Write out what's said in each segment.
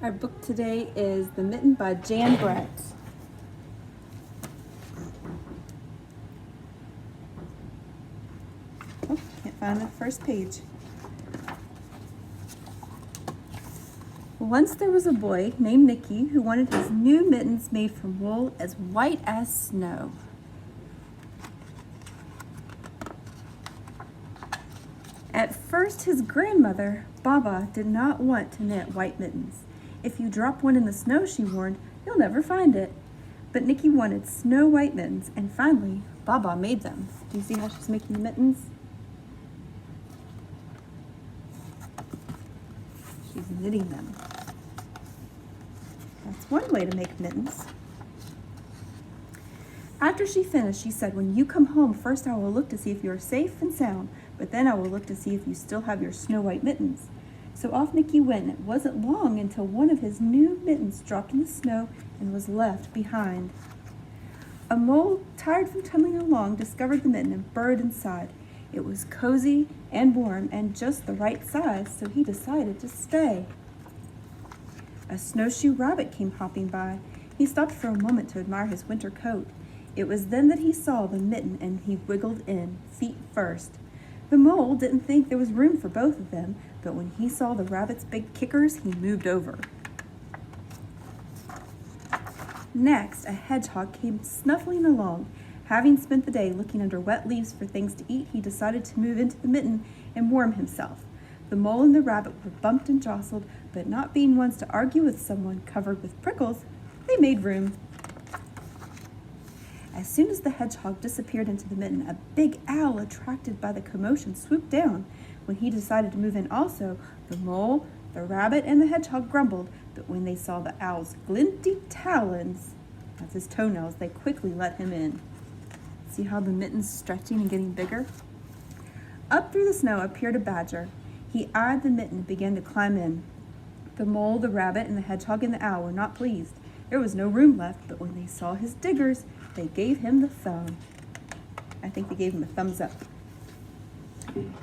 Our book today is The Mitten by Jan Brett. Oh, can't find the first page. Once there was a boy named Nicky who wanted his new mittens made from wool as white as snow. At first, his grandmother, Baba, did not want to knit white mittens. If you drop one in the snow, she warned, you'll never find it. But Nicky wanted snow white mittens, and finally, Baba made them. Do you see how she's making the mittens? She's knitting them. That's one way to make mittens. After she finished, she said, when you come home, first I will look to see if you are safe and sound, but then I will look to see if you still have your snow white mittens. So off Nicky went, and it wasn't long until one of his new mittens dropped in the snow and was left behind. A mole, tired from tumbling along, discovered the mitten and burrowed inside. It was cozy and warm and just the right size, so he decided to stay. A snowshoe rabbit came hopping by. He stopped for a moment to admire his winter coat. It was then that he saw the mitten and he wiggled in, feet first. The mole didn't think there was room for both of them, but when he saw the rabbit's big kickers, he moved over. Next, a hedgehog came snuffling along. Having spent the day looking under wet leaves for things to eat, he decided to move into the mitten and warm himself. The mole and the rabbit were bumped and jostled, but not being ones to argue with someone covered with prickles, they made room. As soon as the hedgehog disappeared into the mitten, a big owl, attracted by the commotion, swooped down. When he decided to move in also, the mole, the rabbit, and the hedgehog grumbled, but when they saw the owl's glinty talons, that's his toenails, they quickly let him in. See how the mitten's stretching and getting bigger? Up through the snow appeared a badger. He eyed the mitten and began to climb in. The mole, the rabbit, and the hedgehog and the owl were not pleased. There was no room left, but when they saw his diggers, they gave him the thumb. I think they gave him a thumbs up.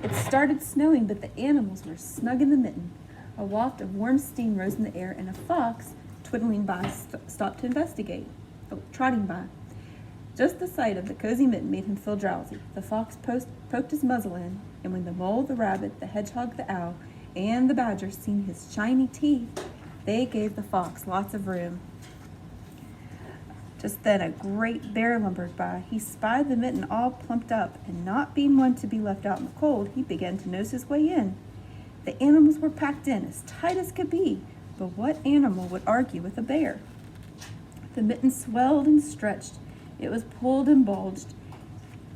It started snowing, but the animals were snug in the mitten. A waft of warm steam rose in the air, and a fox, twiddling by, stopped to investigate, trotting by. Just the sight of the cozy mitten made him feel drowsy. The fox poked his muzzle in, and when the mole, the rabbit, the hedgehog, the owl, and the badger seen his shiny teeth, they gave the fox lots of room. Just then a great bear lumbered by. He spied the mitten all plumped up, and not being one to be left out in the cold, he began to nose his way in. The animals were packed in as tight as could be, but what animal would argue with a bear? The mitten swelled and stretched. It was pulled and bulged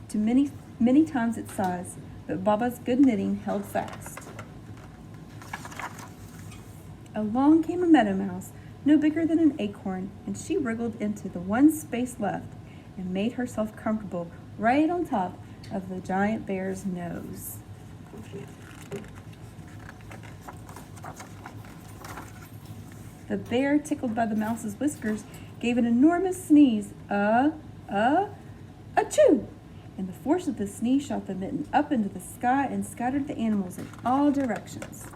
to many times its size, but Baba's good knitting held fast. Along came a meadow mouse, no bigger than an acorn, and she wriggled into the one space left and made herself comfortable right on top of the giant bear's nose. The bear, tickled by the mouse's whiskers, gave an enormous sneeze. Achoo! And the force of the sneeze shot the mitten up into the sky and scattered the animals in all directions.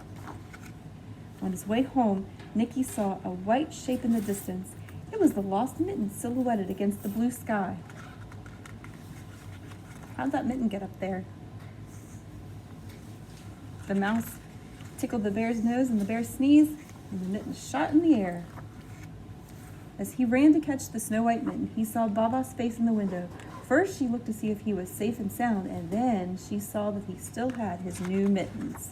On his way home, Nicky saw a white shape in the distance. It was the lost mitten silhouetted against the blue sky. How'd that mitten get up there? The mouse tickled the bear's nose and the bear sneezed, and the mitten shot in the air. As he ran to catch the snow white mitten, he saw Baba's face in the window. First, she looked to see if he was safe and sound, and then she saw that he still had his new mittens.